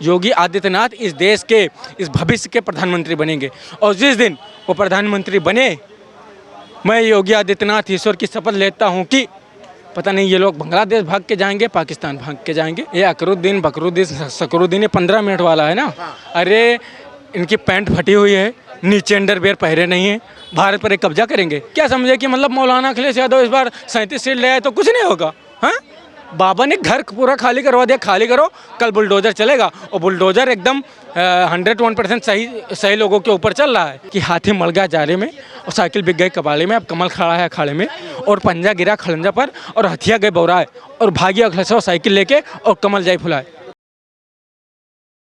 योगी आदित्यनाथ इस देश के इस भविष्य के प्रधानमंत्री बनेंगे और जिस दिन वो प्रधानमंत्री बने, मैं योगी आदित्यनाथ ईश्वर की शपथ लेता हूँ कि पता नहीं ये लोग बांग्लादेश भाग के जाएंगे, पाकिस्तान भाग के जाएंगे। ये अकरुद्दीन बकरुद्दीन सकरुद्दीन, ये 15 मिनट वाला है ना। अरे इनकी पैंट फटी हुई है, नीचे अंडरवेयर पहरे नहीं है, भारत पर एक कब्जा करेंगे। क्या समझे कि मतलब मौलाना अखिलेश यादव इस बार 37 सीट ले आए तो कुछ नहीं होगा। हाँ, बाबा ने घर पूरा खाली करवा दिया, खाली करो, कल बुलडोजर चलेगा। और बुलडोजर एकदम 101% सही लोगों के ऊपर चल रहा है कि हाथी मर गया जारे में और साइकिल बिक गई कबाड़े में, अब कमल खड़ा है अखाड़े में और पंजा गिरा खड़ंजा पर और हथिया गए बौराए और भागी अखिलेश साइकिल लेके और कमल जाई फुलाए।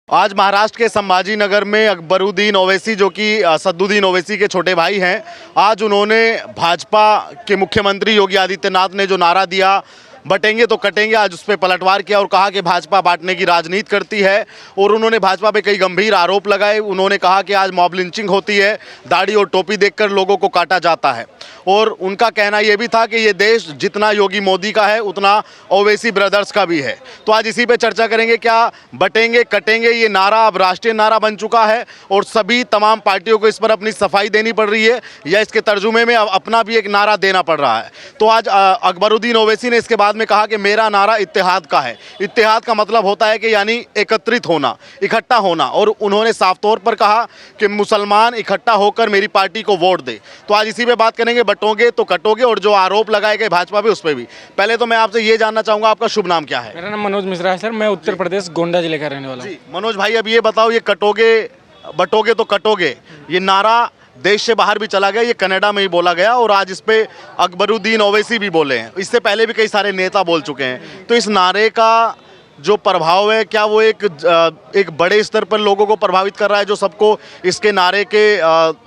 आज महाराष्ट्र के संभाजीनगर में अकबरुद्दीन ओवैसी, जो कि सद्दुद्दीन ओवैसी के छोटे भाई हैं, आज उन्होंने भाजपा के मुख्यमंत्री योगी आदित्यनाथ ने जो नारा दिया बटेंगे तो कटेंगे, आज उस पर पलटवार किया और कहा कि भाजपा बांटने की राजनीति करती है। और उन्होंने भाजपा पे कई गंभीर आरोप लगाए। उन्होंने कहा कि आज मॉब लिंचिंग होती है, दाढ़ी और टोपी देखकर लोगों को काटा जाता है। और उनका कहना यह भी था कि ये देश जितना योगी मोदी का है उतना ओवैसी ब्रदर्स का भी है। तो आज इसी पे चर्चा करेंगे, क्या बटेंगे कटेंगे ये नारा अब राष्ट्रीय नारा बन चुका है और सभी तमाम पार्टियों को इस पर अपनी सफाई देनी पड़ रही है, या इसके तर्जुमे में अपना भी एक नारा देना पड़ रहा है। तो आज अकबरुद्दीन ओवैसी ने इसके बाद में कहा कि मेरा नारा इत्तेहाद का है। इत्तेहाद का मतलब होता है कि यानी एकत्रित होना, इकट्ठा होना। और उन्होंने साफ तौर पर कहा कि मुसलमान इकट्ठा होकर मेरी पार्टी को वोट दे। तो आज इसी पे बात करेंगे, बटोगे तो कटोगे, और जो आरोप लगाए गए भाजपा पे उस पर भी। पहले तो मैं आपसे ये जानना चाहूंगा, आपका शुभ नाम क्या है? मेरा नाम मनोज मिश्रा है सर, मैं उत्तर प्रदेश गोंडा जिले का रहने वाला हूँ। मनोज भाई, अब ये बताओ, ये कटोगे बटोगे तो कटोगे ये नारा देश से बाहर भी चला गया, ये कनाडा में ही बोला गया और आज इस पे अकबरुद्दीन ओवैसी भी बोले हैं, इससे पहले भी कई सारे नेता बोल चुके हैं। तो इस नारे का जो प्रभाव है, क्या वो एक बड़े स्तर पर लोगों को प्रभावित कर रहा है, जो सबको इसके नारे के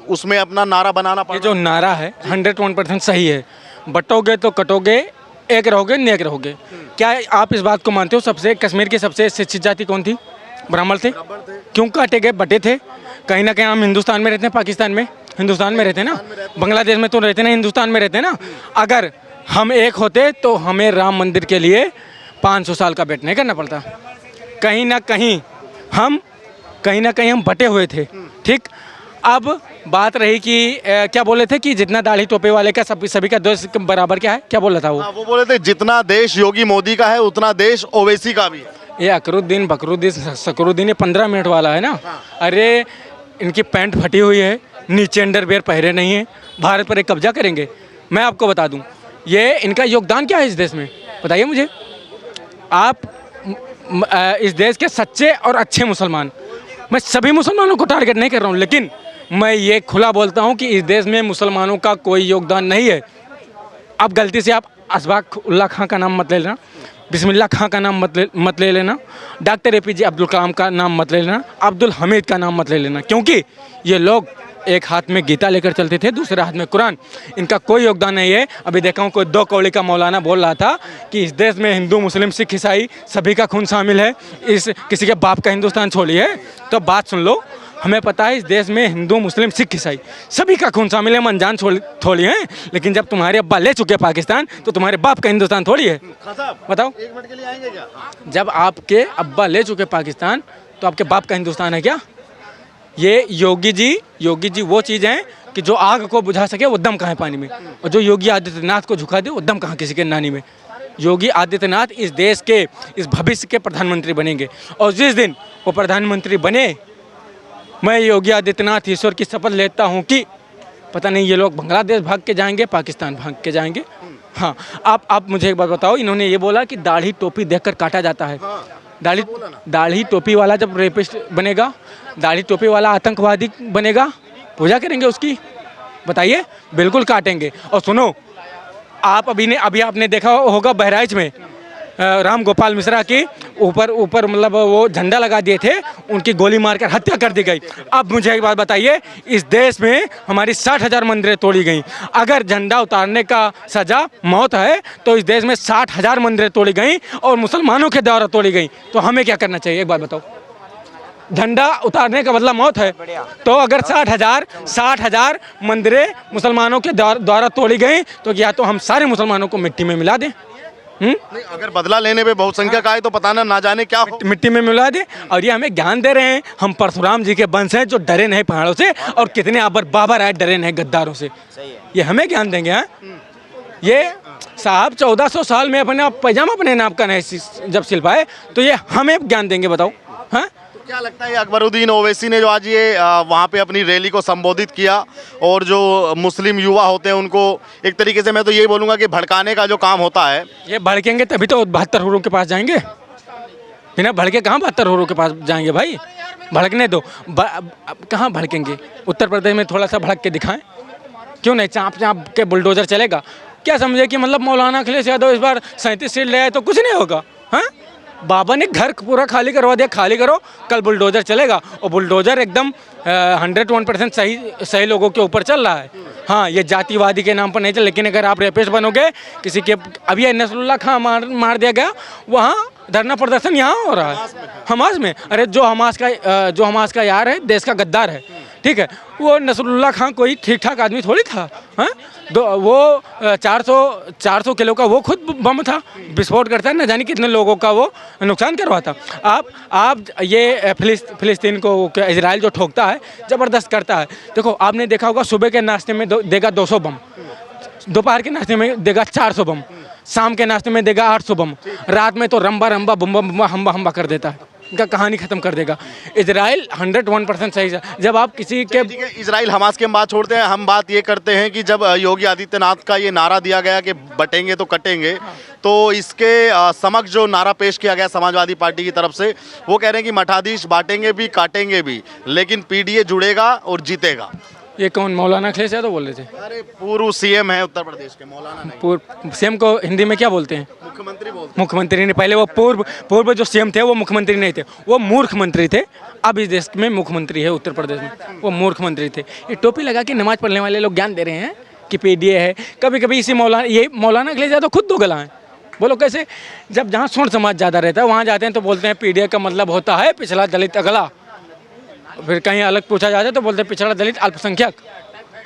उसमें अपना नारा बनाना पड़ा? ये जो नारा है 101% सही है। बटोगे तो कटोगे, एक रहोगे नेक रहोगे। क्या आप इस बात को मानते हो सबसे कश्मीर की सबसे शिक्षित जाति कौन थी? ब्राह्मण थे। क्यों काटे गए? बटे थे। कहीं ना कहीं हम हिंदुस्तान में रहते हैं, पाकिस्तान में हिंदुस्तान में रहते हैं ना, बांग्लादेश में तो रहते ना, हिंदुस्तान में रहते हैं ना। अगर हम एक होते तो हमें राम मंदिर के लिए 500 साल का वेट नहीं करना पड़ता। कहीं ना कहीं हम बटे हुए थे। ठीक, अब बात रही कि क्या बोले थे कि जितना दाढ़ी टोपे वाले का सभी का देश बराबर क्या है, क्या बोला था वो? वो बोले थे जितना देश योगी मोदी का है उतना देश ओवैसी का भी है। ये अकरुद्दीन बकरुद्दीन सकरुद्दीन, ये 15 मिनट वाला है ना। अरे इनकी पैंट फटी हुई है, नीचे अंडरवेयर पहरे नहीं है, भारत पर एक कब्जा करेंगे। मैं आपको बता दूं, ये इनका योगदान क्या है इस देश में, बताइए मुझे। आप इस देश के सच्चे और अच्छे मुसलमान, मैं सभी मुसलमानों को टारगेट नहीं कर रहा हूं, लेकिन मैं ये खुला बोलता हूं कि इस देश में मुसलमानों का कोई योगदान नहीं है। अब गलती से आप अशफाक उल्लाह खां का नाम मत ले लेना, बिस्मिल्लाह खां का नाम मत ले लेना, डॉक्टर APJ अब्दुल कलाम का नाम मत ले लेना, अब्दुल हमीद का नाम मत ले लेना, क्योंकि ये लोग एक हाथ में गीता लेकर चलते थे, दूसरे हाथ में कुरान। इनका कोई योगदान नहीं है। अभी देखा हूँ कोई 2 कौड़ी का मौलाना बोल रहा था कि इस देश में हिंदू मुस्लिम सिख ईसाई सभी का खून शामिल है, इस किसी के बाप का हिंदुस्तान छोड़िए। तो बात सुन लो, हमें पता है इस देश में हिंदू मुस्लिम सिख ईसाई सभी का खून शामिल है, हम अनजान थोड़ी हैं। लेकिन जब तुम्हारे अब्बा ले चुके पाकिस्तान तो तुम्हारे बाप का हिंदुस्तान थोड़ी है। बताओ, 1 मिनट के लिए आएंगे क्या? जब आपके अब्बा ले चुके पाकिस्तान तो आपके बाप का हिंदुस्तान है क्या? ये योगी जी वो चीज़ हैं कि जो आग को बुझा सके वो दम कहाँ पानी में, और जो योगी आदित्यनाथ को झुका दे वो दम कहाँ किसी के नानी में। योगी आदित्यनाथ इस देश के इस भविष्य के प्रधानमंत्री बनेंगे और जिस दिन वो प्रधानमंत्री बने, मैं योगी आदित्यनाथ ईश्वर की शपथ लेता हूँ कि पता नहीं ये लोग बांग्लादेश भाग के जाएंगे, पाकिस्तान भाग के जाएंगे। हाँ, आप मुझे एक बात बताओ, इन्होंने ये बोला कि दाढ़ी टोपी देखकर काटा जाता है। दाढ़ी टोपी वाला जब रेपिस्ट बनेगा, दाढ़ी टोपी वाला आतंकवादी बनेगा, पूजा करेंगे उसकी? बताइए, बिल्कुल काटेंगे। और सुनो, आप अभी आपने देखा होगा बहराइच में राम गोपाल मिश्रा के ऊपर मतलब वो झंडा लगा दिए थे, उनकी गोली मारकर हत्या कर दी गई। अब मुझे एक बात बताइए, इस देश में हमारी 60,000 मंदिरें तोड़ी गई। अगर झंडा उतारने का सजा मौत है तो इस देश में 60,000 मंदिरें तोड़ी गई और मुसलमानों के द्वारा तोड़ी गई। तो हमें क्या करना चाहिए, एक बात बताओ। झंडा उतारने का मतलब मौत है, तो अगर 60,000 मंदिरें मुसलमानों के द्वारा तोड़ी गई तो या तो हम सारे मुसलमानों को मिट्टी में मिला दें, नहीं, अगर बदला लेने पे बहुसंख्यक आए तो पता ना जाने क्या हो। मिट्टी में मिला दे। और ये हमें ज्ञान दे रहे हैं, हम परशुराम जी के वंश हैं जो डरे नहीं पहाड़ों से, और कितने अबर बाबर आए डरे नहीं गद्दारों से। ये हमें ज्ञान देंगे। हाँ, ये साहब 1400 साल में अपने पैजामा अपने नाम का नहीं जब सिल पाए, तो ये हमें ज्ञान देंगे, बताओ। हाँ, क्या लगता है अकबरुद्दीन ओवैसी ने जो आज ये वहाँ पे अपनी रैली को संबोधित किया, और जो मुस्लिम युवा होते हैं उनको एक तरीके से मैं तो यही बोलूँगा कि भड़काने का जो काम होता है, ये भड़केंगे तभी तो 72 हुर्रों के पास जाएंगे। बिना भड़के कहाँ 72 हुर्रों के पास जाएंगे भाई? भड़कने दो। कहाँ भड़केंगे? उत्तर प्रदेश में थोड़ा सा भड़क के दिखाएं, क्यों नहीं? चाँप चाँप के बुलडोजर चलेगा क्या? समझे कि मतलब मौलाना अखिलेश यादव इस बार 37 सीट ले आए तो कुछ नहीं होगा। हाँ, बाबा ने घर पूरा खाली करवा दिया, खाली करो, कल बुलडोजर चलेगा। और बुलडोजर एकदम 101% सही लोगों के ऊपर चल रहा है। हाँ, ये जातिवादी के नाम पर नहीं चल, लेकिन अगर आप रेपिस्ट बनोगे किसी के, अभी ये नसरुल्लाह खां मार दिया गया, वहाँ धरना प्रदर्शन यहाँ हो रहा है हमास में। अरे जो हमास का यार है, देश का गद्दार है, ठीक है, वो नसरुल्लाह खां कोई ठीक ठाक आदमी थोड़ी था। हाँ, वो 400 किलो का वो खुद बम था, विस्फोट करता है, न जाने कितने लोगों का वो नुकसान करवाता। आप ये फिलिस्तीन को इजराइल जो ठोकता है, ज़बरदस्त करता है। देखो, आपने देखा होगा सुबह के नाश्ते में देगा 200 बम, दोपहर के नाश्ते में देगा 400 बम, शाम के नाश्ते में देगा 800 बम, रात में तो रंबा रंबा बुम्बा बुम्बा हम्बा हम्बा कर देता है। इनका कहानी खत्म कर देगा। इजराइल 101% सही है। जब आप किसी के, ठीक है, इजराइल हमास की हम बात छोड़ते हैं, हम बात ये करते हैं कि जब योगी आदित्यनाथ का ये नारा दिया गया कि बटेंगे तो कटेंगे, तो इसके समक्ष जो नारा पेश किया गया समाजवादी पार्टी की तरफ से, वो कह रहे हैं कि मठाधीश बांटेंगे भी काटेंगे भी, लेकिन पीडीए जुड़ेगा और जीतेगा। ये कौन? मौलाना अखिलेश यादव बोल रहे थे? अरे पूर्व सीएम है उत्तर प्रदेश के, मौलाना नहीं। पूर्व सीएम को हिंदी में क्या बोलते हैं? मुख्यमंत्री बोलते मुख्यमंत्री नहीं, पहले वो पूर्व जो सीएम थे वो मुख्यमंत्री नहीं थे, वो मूर्ख मंत्री थे। अब इस देश में मुख्यमंत्री है उत्तर प्रदेश में, वो मूर्ख मंत्री थे। ये टोपी लगा के नमाज पढ़ने वाले लोग ज्ञान दे रहे हैं कि पीडीए है। कभी कभी इसी मौलाना अखिलेश यादव खुद दोगला है। बोलो कैसे? जब जहाँ सोन समाज ज़्यादा रहता है वहाँ जाते हैं तो बोलते हैं पीडीए का मतलब होता है पिछड़ा दलित अगला, फिर कहीं अलग पूछा जाता है तो बोलते हैं पिछड़ा दलित अल्पसंख्यक।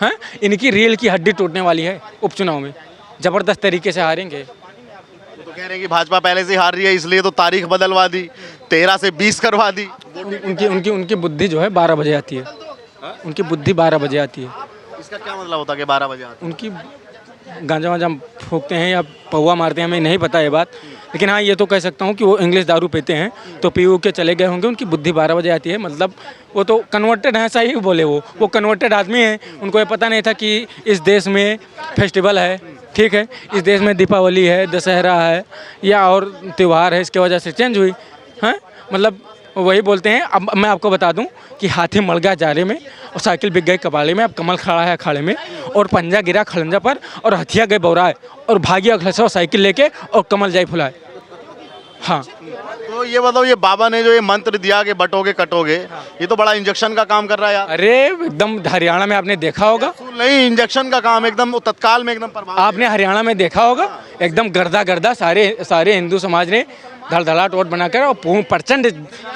हाँ, इनकी रेल की हड्डी टूटने वाली है उपचुनाव में, ज़बरदस्त तरीके से हारेंगे। तो कह रहे हैं कि भाजपा पहले से हार रही है, इसलिए तो तारीख बदलवा दी, 13 से 20 करवा दी। उनकी बुद्धि जो है 12 बजे आती है। उनकी बुद्धि 12 बजे आती है। इसका क्या मतलब होता है कि 12 बजे आती है? उनकी गांजा वांजा फूकते हैं या पौवा मारते हैं, हमें नहीं पता ये बात, लेकिन हाँ ये तो कह सकता हूँ कि वो इंग्लिश दारू पीते हैं तो पी के चले गए होंगे। उनकी बुद्धि 12 बजे आती है, मतलब वो तो कन्वर्टेड हैं, सही बोले, वो कन्वर्टेड आदमी हैं। उनको ये पता नहीं था कि इस देश में फेस्टिवल है, ठीक है, इस देश में दीपावली है, दशहरा है या और त्यौहार है, इसके वजह से चेंज हुई। हाँ, मतलब वही बोलते हैं। अब मैं आपको बता दूं कि हाथी मर गया जारे में और साइकिल बिक गई कबाड़े में, अब कमल खड़ा है अखाड़े में, और पंजा गिरा खड़ंजा पर और हथिया गए बौराए, और भागी अखिलेश साइकिल लेके और कमल जाई फुलाए। हाँ, तो ये बताओ, ये बाबा ने जो ये मंत्र दिया कि बटोगे कटोगे, ये तो बड़ा इंजेक्शन का काम कर रहा है यार। अरे एकदम हरियाणा में आपने देखा होगा, नहीं इंजेक्शन का काम, एकदम तत्काल में एकदम प्रभाव। आपने हरियाणा में देखा होगा, एकदम गर्दा सारे हिंदू समाज ने धड़धड़ाहट वोट बनाकर और प्रचंड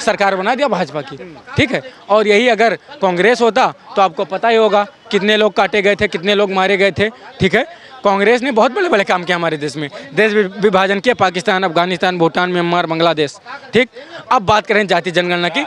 सरकार बना दिया भाजपा की, ठीक है। और यही अगर कांग्रेस होता तो आपको पता ही होगा कितने लोग काटे गए थे, कितने लोग मारे गए थे, ठीक है। कांग्रेस ने बहुत बड़े बड़े काम किए हमारे देश में, देश विभाजन किया, पाकिस्तान, अफगानिस्तान, भूटान, म्यांमार, बांग्लादेश, ठीक। अब बात करें जाति जनगणना की,